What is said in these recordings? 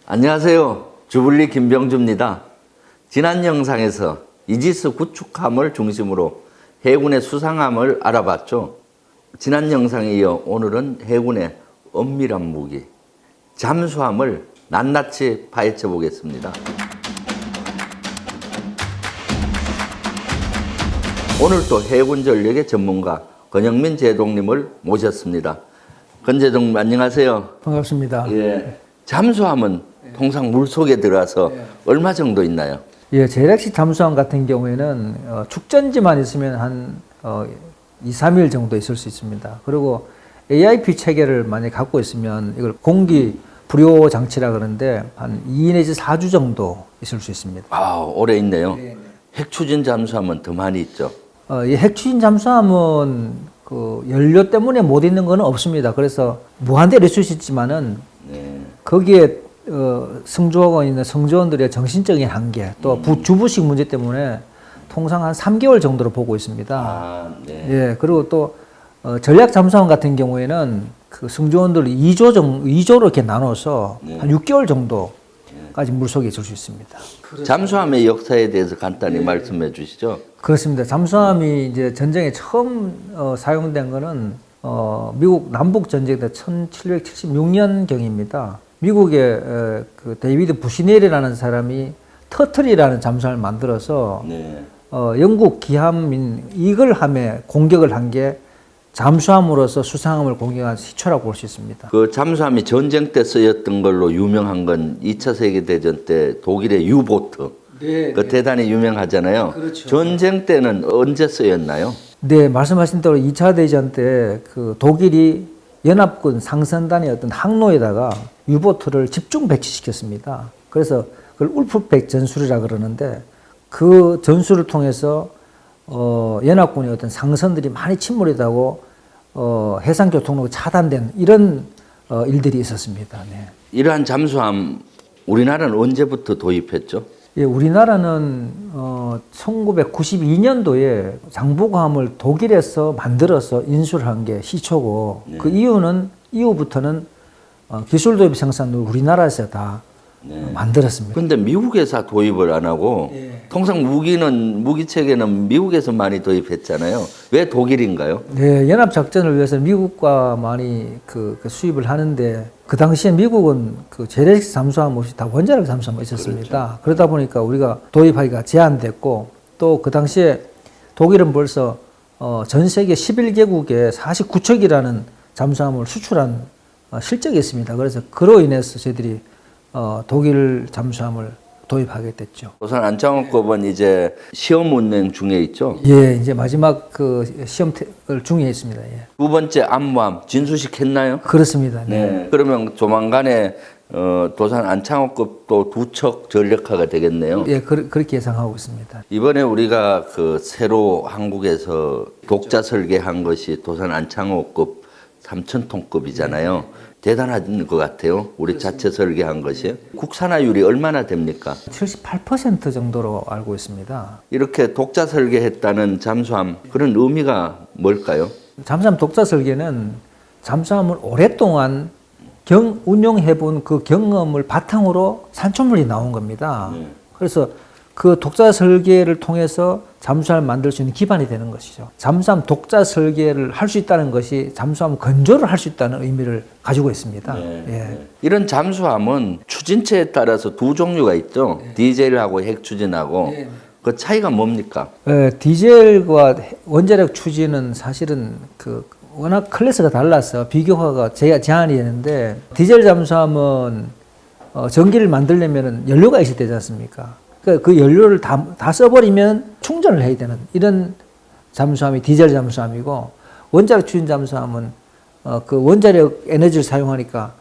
안녕하세요. 주불리 김병주입니다. 지난 영상에서 이지스 구축함을 중심으로 해군의 수상함을 알아봤죠. 지난 영상에 이어 오늘은 해군의 엄밀한 무기, 잠수함을 낱낱이 파헤쳐 보겠습니다. 오늘 또 해군 전력의 전문가 권영민 제독님을 모셨습니다. 권 제독님 안녕하세요. 반갑습니다. 예, 잠수함은 통상 물속에 들어가서 얼마 정도 있나요? 예, 재래식 잠수함 같은 경우에는 축전지만 있으면 한 2, 3일 정도 있을 수 있습니다. 그리고 AIP 체계를 만약에 갖고 있으면 이걸 공기 불요 장치라 그러는데 한 2 내지 4주 정도 있을 수 있습니다. 아, 오래 있네요. 핵추진 잠수함은 더 많이 있죠. 이 핵추진 잠수함은 그 연료 때문에 못 있는 건 없습니다. 그래서 무한대로 있을 수 있지만은 거기에 승조하고 있는 승조원들의 정신적인 한계, 또 주부식 문제 때문에 통상 한 3개월 정도로 보고 있습니다. 아, 네. 예, 그리고 또 전략 잠수함 같은 경우에는 그 승조원들을 2조로 이렇게 나눠서 한 6개월 정도까지 물속에 있을 수 있습니다. 잠수함의 역사에 대해서 간단히 말씀해 주시죠. 그렇습니다. 잠수함이 이제 전쟁에 처음 사용된 거는 미국 남북 전쟁 때 1776년경입니다. 미국의 그 데이비드 부시넬이라는 사람이 터틀이라는 잠수함을 만들어서 영국 기함인 이글함에 공격을 한 게 잠수함으로서 수상함을 공격한 시초라고 볼 수 있습니다. 그 잠수함이 전쟁 때 쓰였던 걸로 유명한 건 2차 세계대전 때 독일의 유보트. 그 대단히 유명하잖아요. 그렇죠. 전쟁 때는 언제 쓰였나요? 네, 말씀하신 대로 2차 대전 때 그 독일이 연합군 상선단의 어떤 항로에다가 유보트를 집중 배치시켰습니다. 그래서 그걸 울프백 전술이라 그러는데 그 전술을 통해서 연합군의 어떤 상선들이 많이 침몰하고 해상 교통로가 차단된 이런 일들이 있었습니다. 네. 이러한 잠수함 우리나라는 언제부터 도입했죠? 예, 우리나라는 1992년도에 장보고함을 독일에서 만들어서 인수를 한 게 시초고 그 이후부터는 기술 도입 생산을 우리나라에서 다 만들었습니다. 근데 미국에서 도입을 안 하고 통상 무기 체계는 미국에서 많이 도입했잖아요. 왜 독일인가요? 네, 연합 작전을 위해서 미국과 많이 그 수입을 하는데 그 당시에 미국은 그 재래식 잠수함 없이 다 원자력 잠수함만 있었습니다. 그렇죠. 그러다 보니까 우리가 도입하기가 제한됐고 또 그 당시에 독일은 벌써 전 세계 11개국에 49척이라는 잠수함을 수출한 실적이 있습니다. 그래서 그로 인해서 저희들이 독일 잠수함을 도입하게 됐죠. 조선 안창호급은 이제 시험 운행 중에 있죠. 예, 이제 마지막 그 시험 중에 있습니다. 예. 두 번째 암모함 진수식 했나요? 그렇습니다. 네. 그러면 조만간에 도산 안창호급도 2척 전력화가 되겠네요. 예, 그렇게 예상하고 있습니다. 이번에 우리가 그 새로 한국에서 독자 설계한 것이 도산 안창호급 3,000톤급이잖아요. 대단한 것 같아요. 우리 자체 설계한 것이. 국산화율이 얼마나 됩니까? 78% 정도로 알고 있습니다. 이렇게 독자 설계했다는 잠수함, 그런 의미가 뭘까요? 잠수함 독자 설계는 잠수함을 오랫동안 운용해본 그 경험을 바탕으로 산출물이 나온 겁니다. 그래서 그 독자 설계를 통해서 잠수함을 만들 수 있는 기반이 되는 것이죠. 잠수함 독자 설계를 할 수 있다는 것이 잠수함 건조를 할 수 있다는 의미를 가지고 있습니다. 예. 이런 잠수함은 추진체에 따라서 두 종류가 있죠. 디젤하고 핵추진하고. 그 차이가 뭡니까? 디젤과 원자력 추진은 사실은 그 워낙 클래스가 달라서 비교화가 제한이 되는데 디젤 잠수함은 전기를 만들려면 연료가 있어야 되지 않습니까? 그 연료를 다 써버리면 충전을 해야 되는 이런 잠수함이 디젤 잠수함이고 원자력 추진 잠수함은 그 원자력 에너지를 사용하니까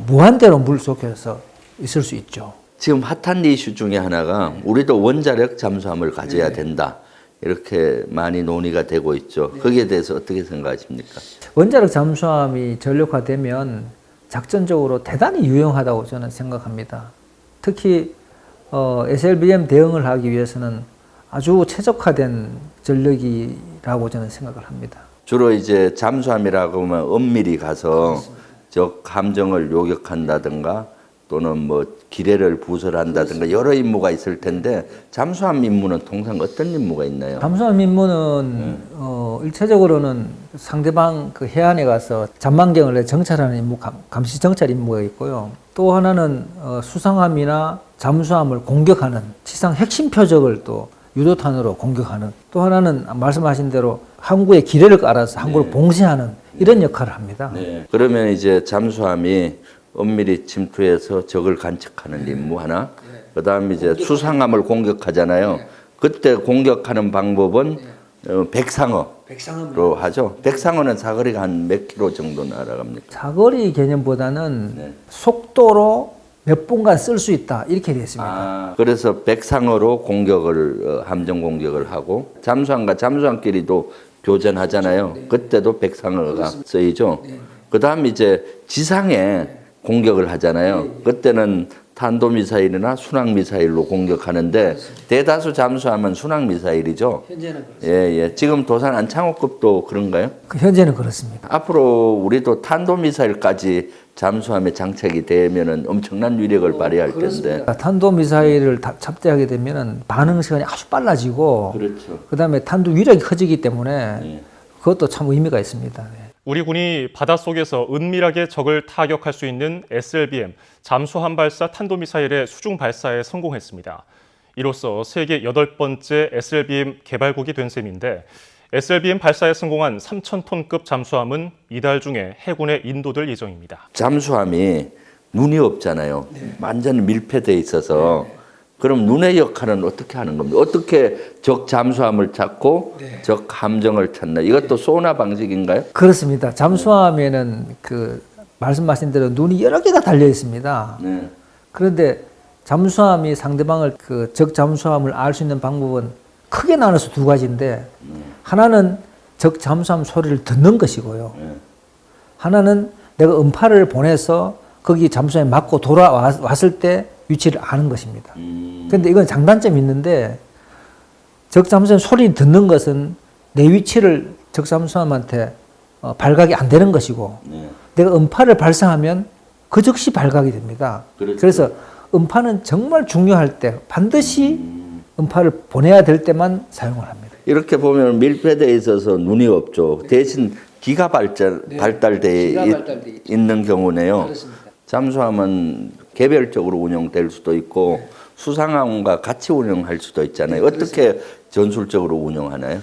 무한대로 물속에서 있을 수 있죠. 지금 핫한 이슈 중에 하나가 우리도 원자력 잠수함을 가져야 된다. 이렇게 많이 논의가 되고 있죠. 거기에 대해서 어떻게 생각하십니까? 원자력 잠수함이 전력화되면 작전적으로 대단히 유용하다고 저는 생각합니다. 특히 SLBM 대응을 하기 위해서는 아주 최적화된 전력이라고 저는 생각을 합니다. 주로 이제 잠수함이라고 하면 엄밀히 가서 적 함정을 요격한다든가 또는 뭐 기뢰를 부설한다든가 여러 임무가 있을 텐데 잠수함 임무는 통상 어떤 임무가 있나요? 잠수함 임무는 일차적으로는 상대방 그 해안에 가서 잔망경을 정찰하는 임무, 감시 정찰 임무가 있고요. 또 하나는 수상함이나 잠수함을 공격하는 지상 핵심 표적을 또 유도탄으로 공격하는, 또 하나는 말씀하신 대로 항구에 기뢰를 깔아서 항구를 봉쇄하는 이런 역할을 합니다. 그러면 이제 잠수함이 엄밀히 침투해서 적을 간척하는 임무 하나, 그다음에 이제 수상함을 공격하잖아요. 그때 공격하는 방법은 백상어로 하죠. 백상어는 사거리가 한 몇 킬로 정도 날아갑니까? 사거리 개념보다는 속도로 몇 분간 쓸 수 있다 이렇게 되어 있습니다. 그래서 백상어로 공격을 함정 공격을 하고 잠수함과 잠수함끼리도 교전하잖아요. 그때도 백상어가 쓰이죠. 그다음 이제 지상에 공격을 하잖아요. 그때는 탄도미사일이나 순항미사일로 공격하는데 대다수 잠수함은 순항미사일이죠. 현재는 예. 지금 도산 안창호급도 그런가요? 현재는 그렇습니다. 앞으로 우리도 탄도미사일까지 잠수함에 장착이 되면은 엄청난 위력을 발휘할 텐데. 탄도 미사일을 탑재하게 되면은 반응 시간이 아주 빨라지고, 그렇죠. 그다음에 탄도 위력이 커지기 때문에 그것도 참 의미가 있습니다. 네. 우리 군이 바닷속에서 은밀하게 적을 타격할 수 있는 SLBM 잠수함 발사 탄도미사일의 수중 발사에 성공했습니다. 이로써 세계 8번째 SLBM 개발국이 된 셈인데, SLBM 발사에 성공한 3,000톤급 잠수함은 이달 중에 해군에 인도될 예정입니다. 잠수함이 눈이 없잖아요. 완전히 밀폐돼 있어서. 그럼 눈의 역할은 어떻게 하는 겁니까? 어떻게 적 잠수함을 찾고 적 함정을 찾나? 이것도 소나 방식인가요? 그렇습니다. 잠수함에는 그 말씀하신 대로 눈이 여러 개가 달려 있습니다. 그런데 잠수함이 상대방을 그 적 잠수함을 알 수 있는 방법은 크게 나눠서 두 가지인데, 하나는 적 잠수함 소리를 듣는 것이고요. 하나는 내가 음파를 보내서 거기 잠수함에 맞고 돌아왔을 때 위치를 아는 것입니다. 그런데 이건 장단점이 있는데, 적 잠수함 소리를 듣는 것은 내 위치를 적 잠수함한테 발각이 안 되는 것이고, 내가 음파를 발사하면 그 즉시 발각이 됩니다. 그래서 음파는 정말 중요할 때 반드시 음파를 보내야 될 때만 사용을 합니다. 이렇게 보면 밀폐되어 있어서 눈이 없죠. 대신 기가 발달되어 있는 경우네요. 잠수함은 개별적으로 운영될 수도 있고 수상함과 같이 운영할 수도 있잖아요. 어떻게 전술적으로 운영하나요?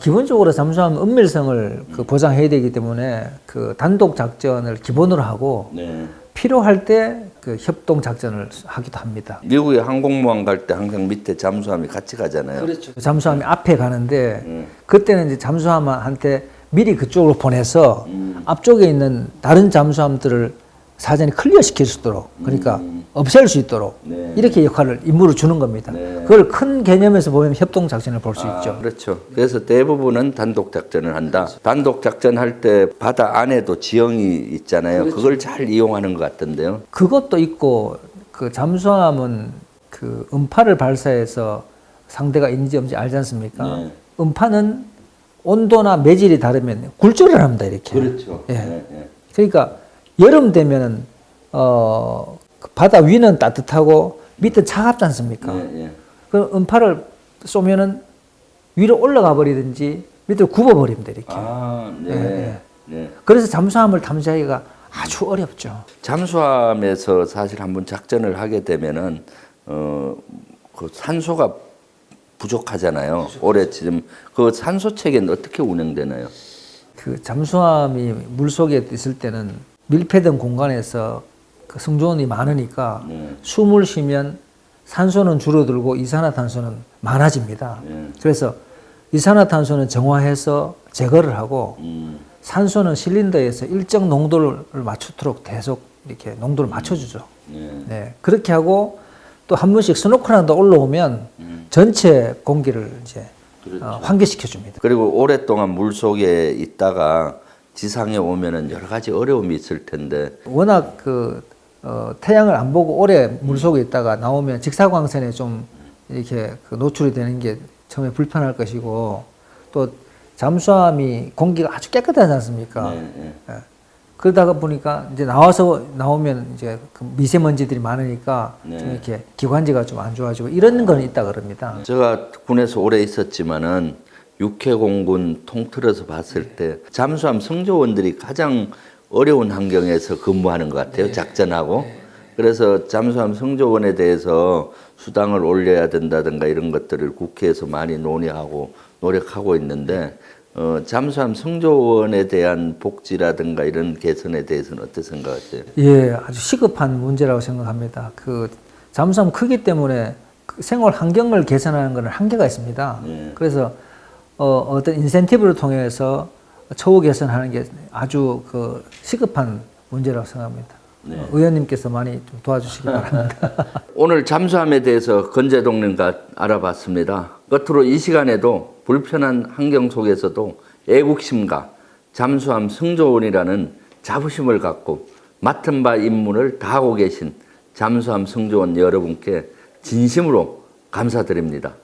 기본적으로 잠수함 은밀성을 보장해야 되기 때문에 그 단독 작전을 기본으로 하고 필요할 때 그 협동 작전을 하기도 합니다. 미국에 항공모함 갈 때 항상 밑에 잠수함이 같이 가잖아요. 그렇죠. 잠수함이 앞에 가는데 그때는 이제 잠수함한테 미리 그쪽으로 보내서 앞쪽에 있는 다른 잠수함들을 사전에 클리어시킬 수 있도록, 그러니까 없앨 수 있도록 이렇게 임무를 주는 겁니다. 그걸 큰 개념에서 보면 협동 작전을 볼 수 있죠. 그렇죠. 그래서 대부분은 단독 작전을 한다. 단독 작전 할 때 바다 안에도 지형이 있잖아요. 그걸 잘 이용하는 것 같던데요. 그것도 있고, 그 잠수함은 그 음파를 발사해서 상대가 있는지 없는지 알지 않습니까? 음파는 온도나 매질이 다르면 굴절을 합니다, 이렇게. 그렇죠. 그러니까 여름 되면은 바다 위는 따뜻하고 밑은 차갑지 않습니까? 그 음파를 쏘면은 위로 올라가 버리든지 밑으로 굽어 버립니다, 이렇게. 그래서 잠수함을 탐지하기가 아주 어렵죠. 잠수함에서 사실 한번 작전을 하게 되면은 그 산소가 부족하잖아요. 올해 지금 그 산소 체계는 어떻게 운영되나요? 그 잠수함이 물 속에 있을 때는 밀폐된 공간에서 그 승조원이 많으니까 숨을 쉬면 산소는 줄어들고 이산화탄소는 많아집니다. 그래서 이산화탄소는 정화해서 제거를 하고 산소는 실린더에서 일정 농도를 맞추도록 계속 이렇게 농도를 맞춰주죠. 그렇게 하고 또 한 번씩 스노클하다 올라오면 전체 공기를 이제 환기시켜 줍니다. 그리고 오랫동안 물 속에 있다가 지상에 오면은 여러 가지 어려움이 있을 텐데. 워낙 태양을 안 보고 오래 물 속에 있다가 나오면 직사광선에 좀 이렇게 노출이 되는 게 처음에 불편할 것이고, 또 잠수함이 공기가 아주 깨끗하지 않습니까? 그러다가 보니까 이제 나오면 이제 그 미세먼지들이 많으니까 좀 이렇게 기관지가 좀 안 좋아지고 이런 건 있다 그럽니다. 제가 군에서 오래 있었지만은 육해공군 통틀어서 봤을 때 잠수함 승조원들이 가장 어려운 환경에서 근무하는 것 같아요. 작전하고. 그래서 잠수함 승조원에 대해서 수당을 올려야 된다든가 이런 것들을 국회에서 많이 논의하고 노력하고 있는데 잠수함 승조원에 대한 복지라든가 이런 개선에 대해서는 어떻게 생각하세요? 예, 아주 시급한 문제라고 생각합니다. 그 잠수함 크기 때문에 그 생활 환경을 개선하는 것은 한계가 있습니다. 그래서 어떤 인센티브를 통해서 처우 개선하는 게 아주 그 시급한 문제라고 생각합니다. 의원님께서 많이 좀 도와주시기 바랍니다. 오늘 잠수함에 대해서 건재동님과 알아봤습니다. 끝으로 이 시간에도 불편한 환경 속에서도 애국심과 잠수함 승조원이라는 자부심을 갖고 맡은 바 임무를 다하고 계신 잠수함 승조원 여러분께 진심으로 감사드립니다.